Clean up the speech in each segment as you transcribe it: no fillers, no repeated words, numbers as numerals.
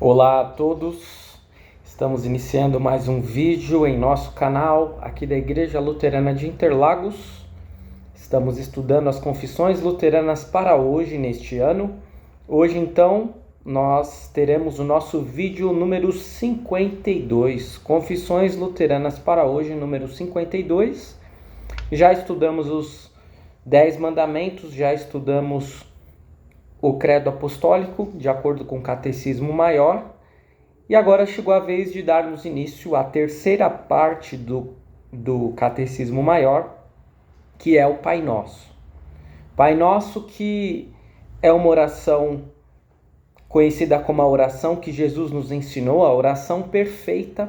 Olá a todos, estamos iniciando mais um vídeo em nosso canal aqui da Igreja Luterana de Interlagos. Estamos estudando as confissões luteranas para hoje, neste ano. Hoje então nós teremos o nosso vídeo número 52, Confissões Luteranas para hoje, número 52. Já estudamos os 10 mandamentos, já estudamos o credo apostólico, de acordo com o catecismo maior, e agora chegou a vez de darmos início à terceira parte do catecismo maior, que é o Pai Nosso. Pai Nosso, que é uma oração conhecida como a oração que Jesus nos ensinou, a oração perfeita.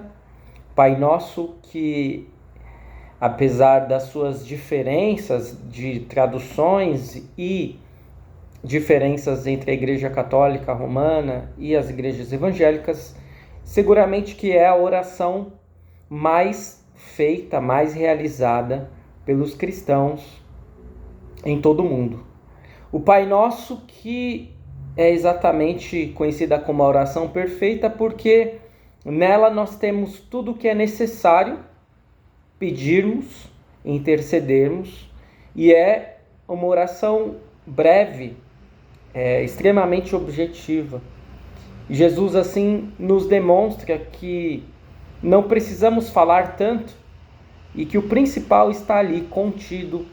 Pai Nosso que, apesar das suas diferenças de traduções e diferenças entre a Igreja Católica Romana e as igrejas evangélicas, seguramente que é a oração mais feita, mais realizada pelos cristãos em todo o mundo. O Pai Nosso, que é exatamente conhecida como a oração perfeita, porque nela nós temos tudo o que é necessário pedirmos, intercedermos, e é uma oração breve, extremamente objetiva. Jesus assim nos demonstra que não precisamos falar tanto e que o principal está ali contido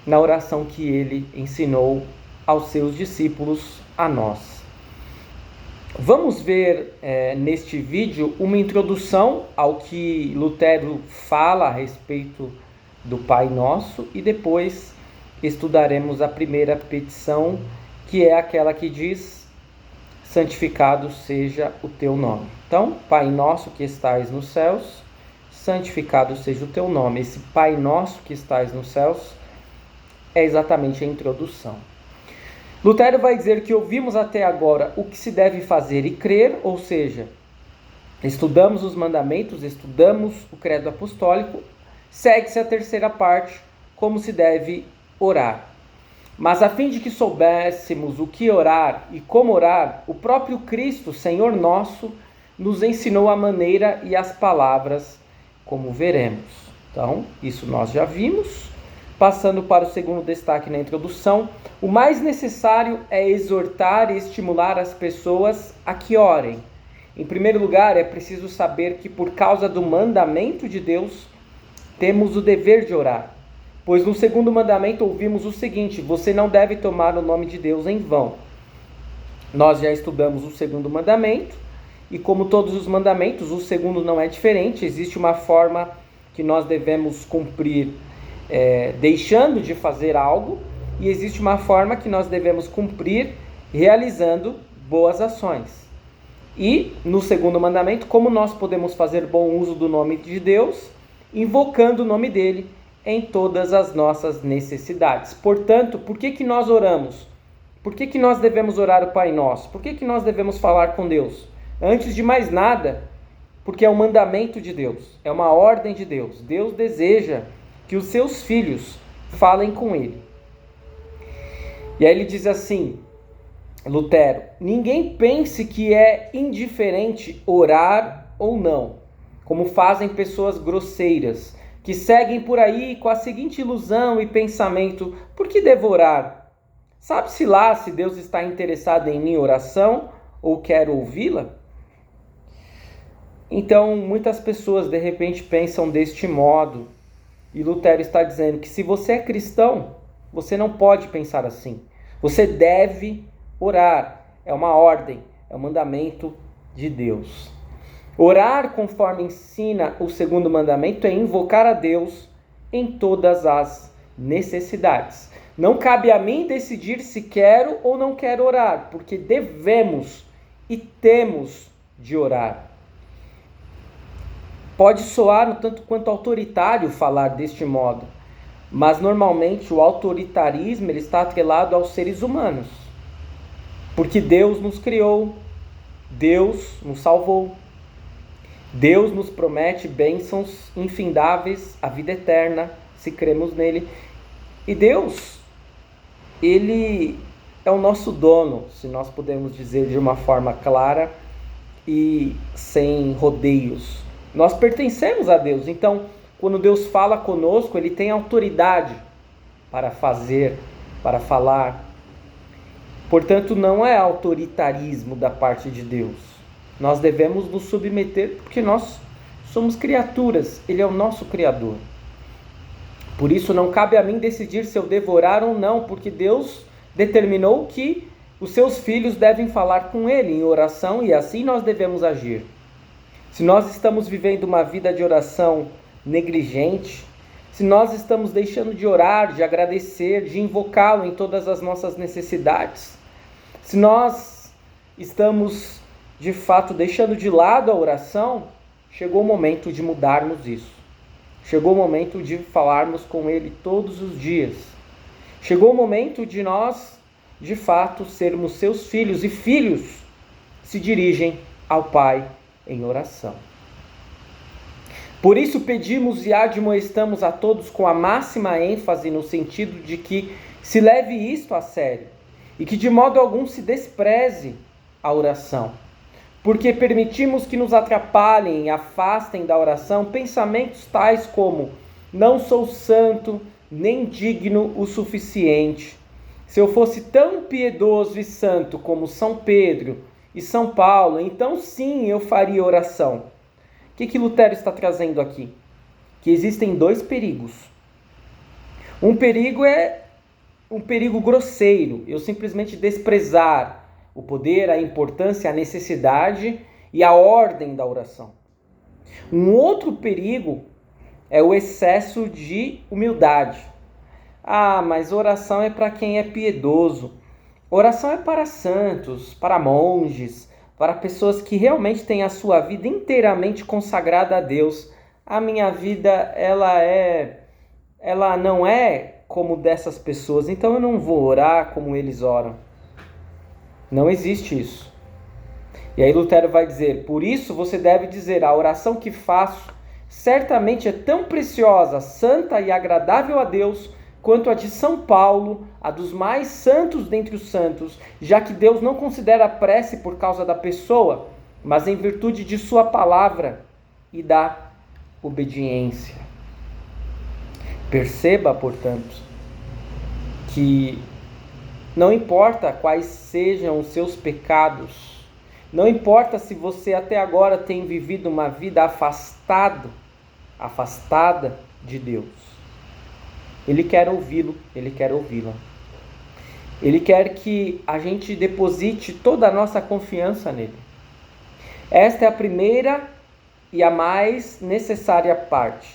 na oração que ele ensinou aos seus discípulos, a nós. Vamos ver neste vídeo uma introdução ao que Lutero fala a respeito do Pai Nosso e depois estudaremos a primeira petição, que é aquela que diz: santificado seja o teu nome. Então, Pai Nosso que estais nos céus, santificado seja o teu nome. Esse Pai Nosso que estais nos céus é exatamente a introdução. Lutero vai dizer que ouvimos até agora o que se deve fazer e crer, ou seja, estudamos os mandamentos, estudamos o credo apostólico, segue-se a terceira parte, como se deve orar. Mas a fim de que soubéssemos o que orar e como orar, o próprio Cristo, Senhor nosso, nos ensinou a maneira e as palavras, como veremos. Então, isso nós já vimos. Passando para o segundo destaque na introdução, o mais necessário é exortar e estimular as pessoas a que orem. Em primeiro lugar, é preciso saber que por causa do mandamento de Deus, temos o dever de orar. Pois no segundo mandamento ouvimos o seguinte: você não deve tomar o nome de Deus em vão. Nós já estudamos o segundo mandamento, e como todos os mandamentos, o segundo não é diferente. Existe uma forma que nós devemos cumprir deixando de fazer algo, e existe uma forma que nós devemos cumprir realizando boas ações. E no segundo mandamento, como nós podemos fazer bom uso do nome de Deus? Invocando o nome dele em todas as nossas necessidades. Portanto, por que nós oramos? Por que nós devemos orar o Pai Nosso? Por que nós devemos falar com Deus? Antes de mais nada, porque é um mandamento de Deus, é uma ordem de Deus. Deus deseja que os seus filhos falem com ele. E aí ele diz assim, Lutero: ninguém pense que é indiferente orar ou não, como fazem pessoas grosseiras, que seguem por aí com a seguinte ilusão e pensamento: por que devo orar? Sabe-se lá se Deus está interessado em minha oração ou quer ouvi-la? Então, muitas pessoas de repente pensam deste modo, e Lutero está dizendo que se você é cristão, você não pode pensar assim. Você deve orar. É uma ordem, é um mandamento de Deus. Orar, conforme ensina o segundo mandamento, é invocar a Deus em todas as necessidades. Não cabe a mim decidir se quero ou não quero orar, porque devemos e temos de orar. Pode soar um tanto quanto autoritário falar deste modo, mas normalmente o autoritarismo ele está atrelado aos seres humanos, porque Deus nos criou, Deus nos salvou, Deus nos promete bênçãos infindáveis, a vida eterna, se cremos nele, e Deus, ele é o nosso dono, se nós podemos dizer de uma forma clara, e sem rodeios. Nós pertencemos a Deus, então quando Deus fala conosco, Ele tem autoridade para fazer, para falar. Portanto, não é autoritarismo da parte de Deus. Nós devemos nos submeter porque nós somos criaturas, Ele é o nosso Criador. Por isso não cabe a mim decidir se eu devorar ou não, porque Deus determinou que os seus filhos devem falar com Ele em oração e assim nós devemos agir. Se nós estamos vivendo uma vida de oração negligente, se nós estamos deixando de orar, de agradecer, de invocá-lo em todas as nossas necessidades, se nós estamos de fato deixando de lado a oração, chegou o momento de mudarmos isso. Chegou o momento de falarmos com Ele todos os dias. Chegou o momento de nós, de fato, sermos seus filhos. E filhos se dirigem ao Pai em oração. Por isso pedimos e admoestamos a todos com a máxima ênfase no sentido de que se leve isto a sério e que de modo algum se despreze a oração. Porque permitimos que nos atrapalhem e afastem da oração pensamentos tais como: não sou santo, nem digno o suficiente. Se eu fosse tão piedoso e santo como São Pedro e São Paulo, então sim eu faria oração. O que Lutero está trazendo aqui? Que existem dois perigos. Um perigo é um perigo grosseiro, eu simplesmente desprezar o poder, a importância, a necessidade e a ordem da oração. Um outro perigo é o excesso de humildade. Mas oração é para quem é piedoso. Oração é para santos, para monges, para pessoas que realmente têm a sua vida inteiramente consagrada a Deus. A minha vida, ela não é como dessas pessoas, então eu não vou orar como eles oram. Não existe isso. E aí Lutero vai dizer: por isso você deve dizer, a oração que faço certamente é tão preciosa, santa e agradável a Deus, quanto a de São Paulo, a dos mais santos dentre os santos, já que Deus não considera a prece por causa da pessoa, mas em virtude de sua palavra e da obediência. Perceba, portanto, que não importa quais sejam os seus pecados, não importa se você até agora tem vivido uma vida afastada de Deus. Ele quer ouvi-lo, Ele quer ouvi-la. Ele quer que a gente deposite toda a nossa confiança nele. Esta é a primeira e a mais necessária parte,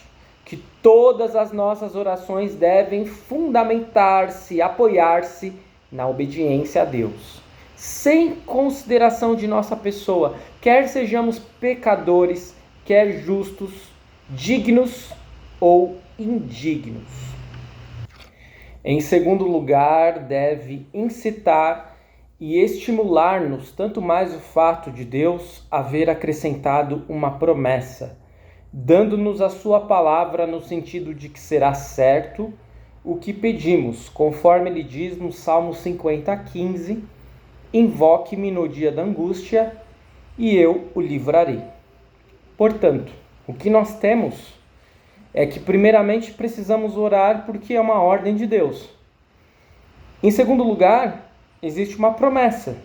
que todas as nossas orações devem fundamentar-se, apoiar-se na obediência a Deus, sem consideração de nossa pessoa, quer sejamos pecadores, quer justos, dignos ou indignos. Em segundo lugar, deve incitar e estimular-nos tanto mais o fato de Deus haver acrescentado uma promessa, dando-nos a sua palavra no sentido de que será certo o que pedimos, conforme ele diz no Salmo 50:15, invoque-me no dia da angústia e eu o livrarei. Portanto, o que nós temos é que primeiramente precisamos orar porque é uma ordem de Deus. Em segundo lugar, existe uma promessa.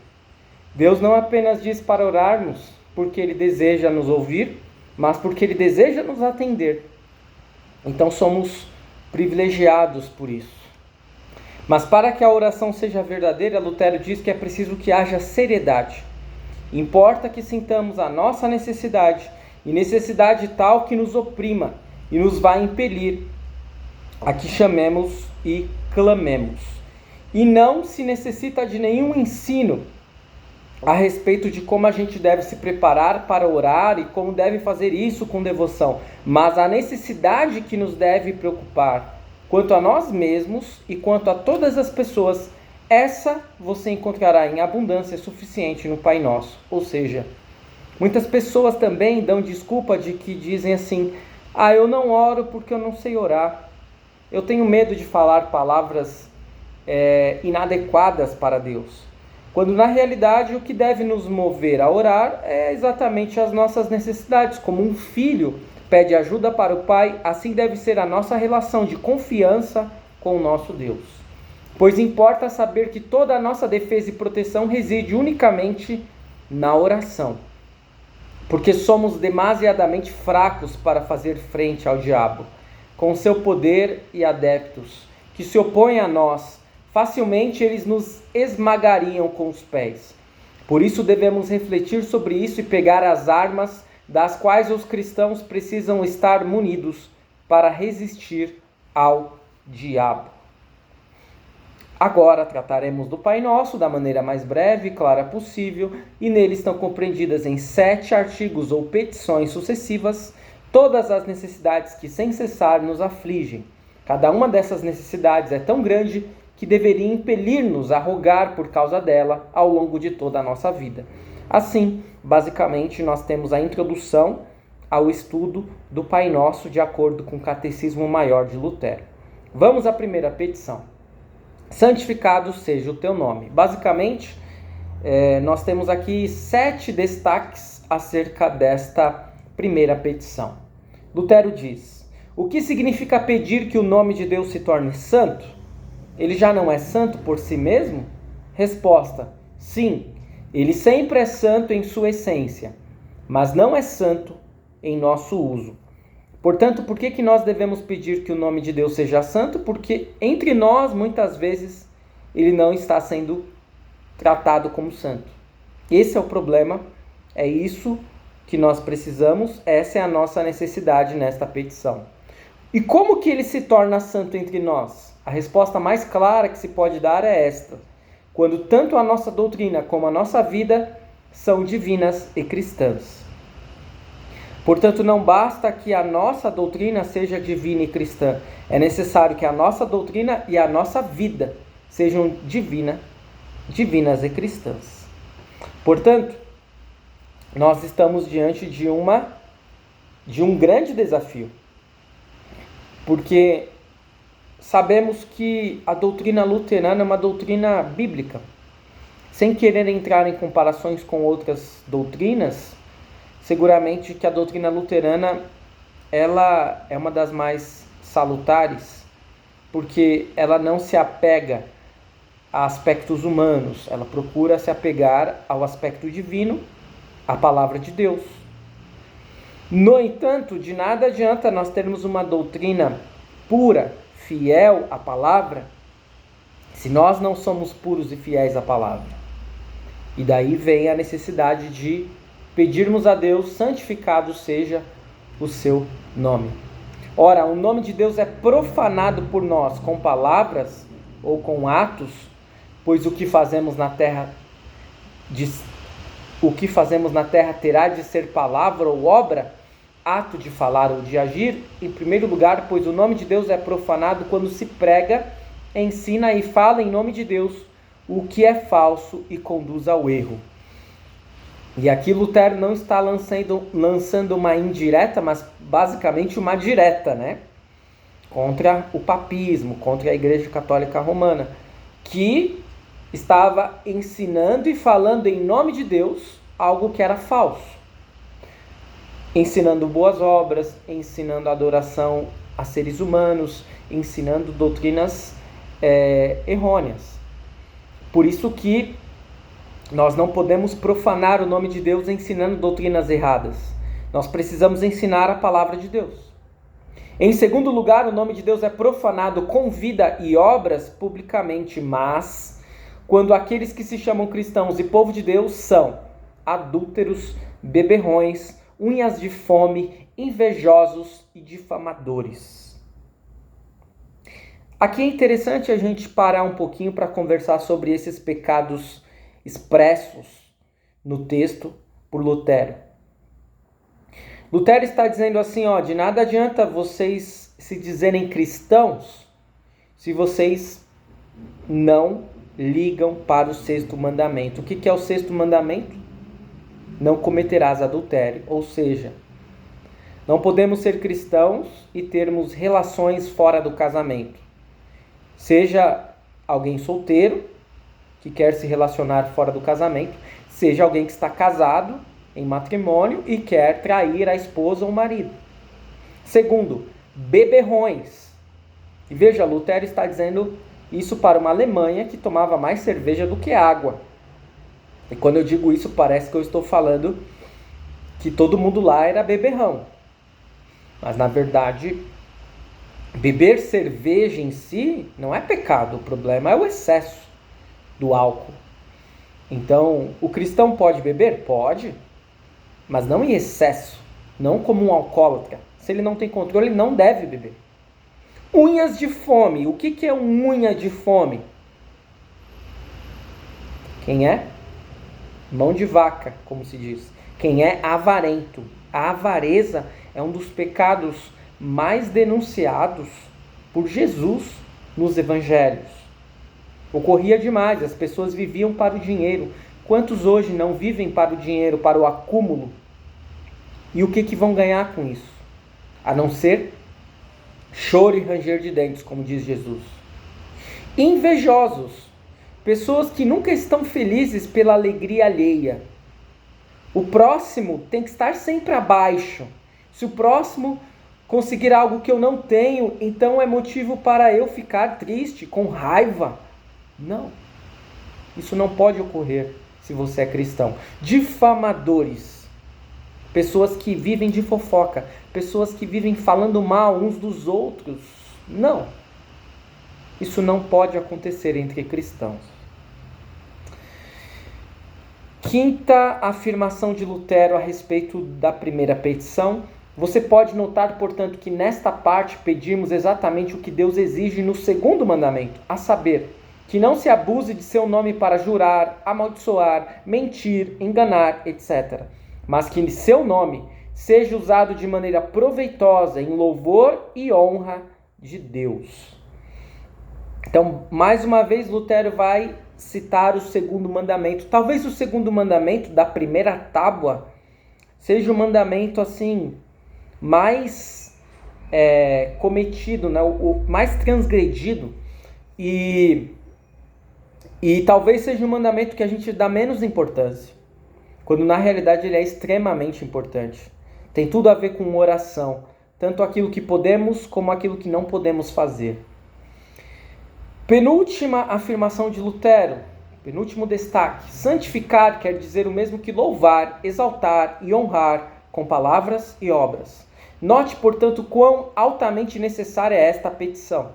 Deus não apenas diz para orarmos porque Ele deseja nos ouvir, mas porque Ele deseja nos atender. Então somos privilegiados por isso. Mas para que a oração seja verdadeira, Lutero diz que é preciso que haja seriedade. Importa que sintamos a nossa necessidade, e necessidade tal que nos oprima e nos vai impelir a que chamemos e clamemos. E não se necessita de nenhum ensino a respeito de como a gente deve se preparar para orar e como deve fazer isso com devoção, mas a necessidade que nos deve preocupar quanto a nós mesmos e quanto a todas as pessoas, essa você encontrará em abundância suficiente no Pai Nosso. Ou seja, muitas pessoas também dão desculpa de que dizem assim: eu não oro porque eu não sei orar, eu tenho medo de falar palavras inadequadas para Deus. quando na realidade o que deve nos mover a orar é exatamente as nossas necessidades. Como um filho pede ajuda para o pai, assim deve ser a nossa relação de confiança com o nosso Deus. Pois importa saber que toda a nossa defesa e proteção reside unicamente na oração, porque somos demasiadamente fracos para fazer frente ao diabo, com seu poder e adeptos, que se opõem a nós. Facilmente eles nos esmagariam com os pés. Por isso devemos refletir sobre isso e pegar as armas das quais os cristãos precisam estar munidos para resistir ao diabo. Agora trataremos do Pai Nosso da maneira mais breve e clara possível, e nele estão compreendidas em 7 artigos ou petições sucessivas todas as necessidades que sem cessar nos afligem. Cada uma dessas necessidades é tão grande que deveria impelir-nos a rogar por causa dela ao longo de toda a nossa vida. Assim, basicamente, nós temos a introdução ao estudo do Pai Nosso de acordo com o Catecismo Maior de Lutero. Vamos à primeira petição. Santificado seja o teu nome. Basicamente, nós temos aqui 7 destaques acerca desta primeira petição. Lutero diz: o que significa pedir que o nome de Deus se torne santo? Ele já não é santo por si mesmo? Resposta: sim, ele sempre é santo em sua essência, mas não é santo em nosso uso. Portanto, por que nós devemos pedir que o nome de Deus seja santo? Porque entre nós, muitas vezes, ele não está sendo tratado como santo. Esse é o problema, é isso que nós precisamos, essa é a nossa necessidade nesta petição. E como que ele se torna santo entre nós? A resposta mais clara que se pode dar é esta: quando tanto a nossa doutrina como a nossa vida são divinas e cristãs. Portanto, não basta que a nossa doutrina seja divina e cristã. É necessário que a nossa doutrina e a nossa vida sejam divinas e cristãs. Portanto, nós estamos diante de um grande desafio. Porque sabemos que a doutrina luterana é uma doutrina bíblica. Sem querer entrar em comparações com outras doutrinas, seguramente que a doutrina luterana ela é uma das mais salutares, porque ela não se apega a aspectos humanos, ela procura se apegar ao aspecto divino, à palavra de Deus. No entanto, de nada adianta nós termos uma doutrina pura, fiel à palavra, se nós não somos puros e fiéis à palavra. E daí vem a necessidade de pedirmos a Deus: santificado seja o seu nome. Ora, o nome de Deus é profanado por nós com palavras ou com atos, pois o que fazemos na terra terá de ser palavra ou obra, ato de falar ou de agir. Em primeiro lugar, pois o nome de Deus é profanado quando se prega, ensina e fala em nome de Deus o que é falso e conduz ao erro. E aqui Lutero não está lançando uma indireta, mas basicamente uma direta, contra o papismo, contra a Igreja Católica Romana, que estava ensinando e falando em nome de Deus algo que era falso. Ensinando boas obras, ensinando adoração a seres humanos, ensinando doutrinas errôneas. Por isso que nós não podemos profanar o nome de Deus ensinando doutrinas erradas. Nós precisamos ensinar a palavra de Deus. Em segundo lugar, o nome de Deus é profanado com vida e obras publicamente, mas quando aqueles que se chamam cristãos e povo de Deus são adúlteros, beberrões, unhas de fome, invejosos e difamadores. Aqui é interessante a gente parar um pouquinho para conversar sobre esses pecados expressos no texto por Lutero. Lutero está dizendo assim, de nada adianta vocês se dizerem cristãos se vocês não ligam para o 6º mandamento. O que é o 6º mandamento? Não cometerás adultério. Ou seja, não podemos ser cristãos e termos relações fora do casamento. Seja alguém solteiro, que quer se relacionar fora do casamento, seja alguém que está casado em matrimônio e quer trair a esposa ou o marido. Segundo, beberrões. E veja, Lutero está dizendo isso para uma Alemanha que tomava mais cerveja do que água. E quando eu digo isso, parece que eu estou falando que todo mundo lá era beberrão. Mas na verdade, beber cerveja em si não é pecado. O problema é o excesso do álcool. Então, o cristão pode beber? Pode, mas não em excesso, não como um alcoólatra. Se ele não tem controle, ele não deve beber. Unhas de fome. O que é unha de fome? Quem é? Mão de vaca, como se diz. Quem é avarento. A avareza é um dos pecados mais denunciados por Jesus nos evangelhos. Ocorria demais, as pessoas viviam para o dinheiro. Quantos hoje não vivem para o dinheiro, para o acúmulo? E o que vão ganhar com isso? A não ser choro e ranger de dentes, como diz Jesus. Invejosos. Pessoas que nunca estão felizes pela alegria alheia. O próximo tem que estar sempre abaixo. Se o próximo conseguir algo que eu não tenho, então é motivo para eu ficar triste, com raiva. Não. Isso não pode ocorrer se você é cristão. Difamadores. Pessoas que vivem de fofoca. Pessoas que vivem falando mal uns dos outros. Não. Isso não pode acontecer entre cristãos. Quinta afirmação de Lutero a respeito da primeira petição. Você pode notar, portanto, que nesta parte pedimos exatamente o que Deus exige no segundo mandamento, a saber, que não se abuse de seu nome para jurar, amaldiçoar, mentir, enganar, etc. Mas que seu nome seja usado de maneira proveitosa em louvor e honra de Deus. Então, mais uma vez, Lutero vai citar o segundo mandamento. Talvez o segundo mandamento da primeira tábua seja o mandamento assim mais cometido, né? O mais transgredido. E talvez seja um mandamento que a gente dá menos importância, quando na realidade ele é extremamente importante. Tem tudo a ver com oração, tanto aquilo que podemos como aquilo que não podemos fazer. Penúltima afirmação de Lutero, penúltimo destaque. Santificar quer dizer o mesmo que louvar, exaltar e honrar com palavras e obras. Note, portanto, quão altamente necessária é esta petição,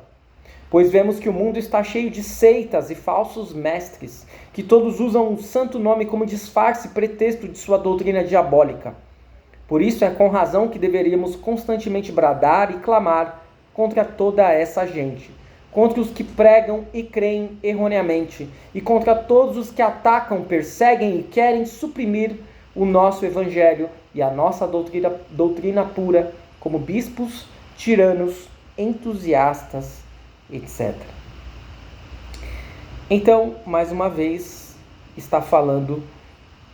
pois vemos que o mundo está cheio de seitas e falsos mestres, que todos usam o santo nome como disfarce e pretexto de sua doutrina diabólica. Por isso é com razão que deveríamos constantemente bradar e clamar contra toda essa gente, contra os que pregam e creem erroneamente, e contra todos os que atacam, perseguem e querem suprimir o nosso evangelho e a nossa doutrina pura, como bispos, tiranos, entusiastas, etc. Então, mais uma vez, está falando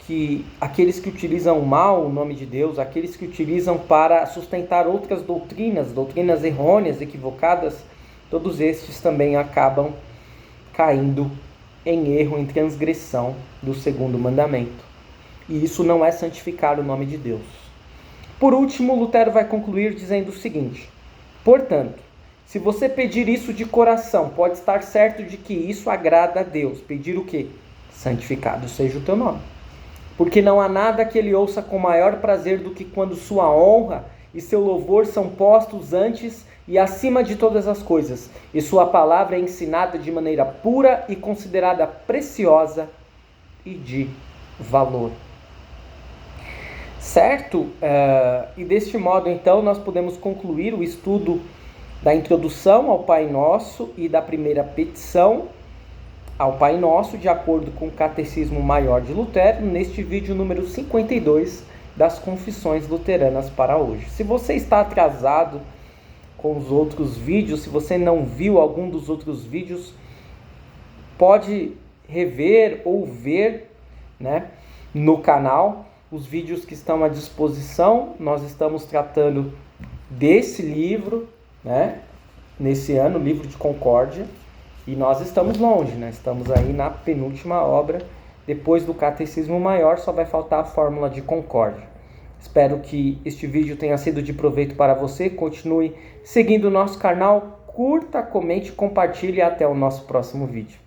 que aqueles que utilizam mal o nome de Deus, aqueles que utilizam para sustentar outras doutrinas errôneas, equivocadas, todos estes também acabam caindo em erro, em transgressão do segundo mandamento. E isso não é santificar o nome de Deus. Por último, Lutero vai concluir dizendo o seguinte: portanto, se você pedir isso de coração, pode estar certo de que isso agrada a Deus. Pedir o quê? Santificado seja o teu nome. Porque não há nada que ele ouça com maior prazer do que quando sua honra e seu louvor são postos antes e acima de todas as coisas, e sua palavra é ensinada de maneira pura e considerada preciosa e de valor. Certo? E deste modo, então, nós podemos concluir o estudo da introdução ao Pai Nosso e da primeira petição ao Pai Nosso, de acordo com o Catecismo Maior de Lutero, neste vídeo número 52 das Confissões Luteranas para hoje. Se você está atrasado com os outros vídeos, se você não viu algum dos outros vídeos, pode rever ou ver, né, no canal os vídeos que estão à disposição. Nós estamos tratando desse livro, né, nesse ano, o livro de Concórdia, E nós estamos longe, né? Estamos aí na penúltima obra. Depois do Catecismo Maior só vai faltar a Fórmula de Concórdia. Espero que este vídeo tenha sido de proveito para você. Continue seguindo o nosso canal, curta, comente, compartilhe e até o nosso próximo vídeo.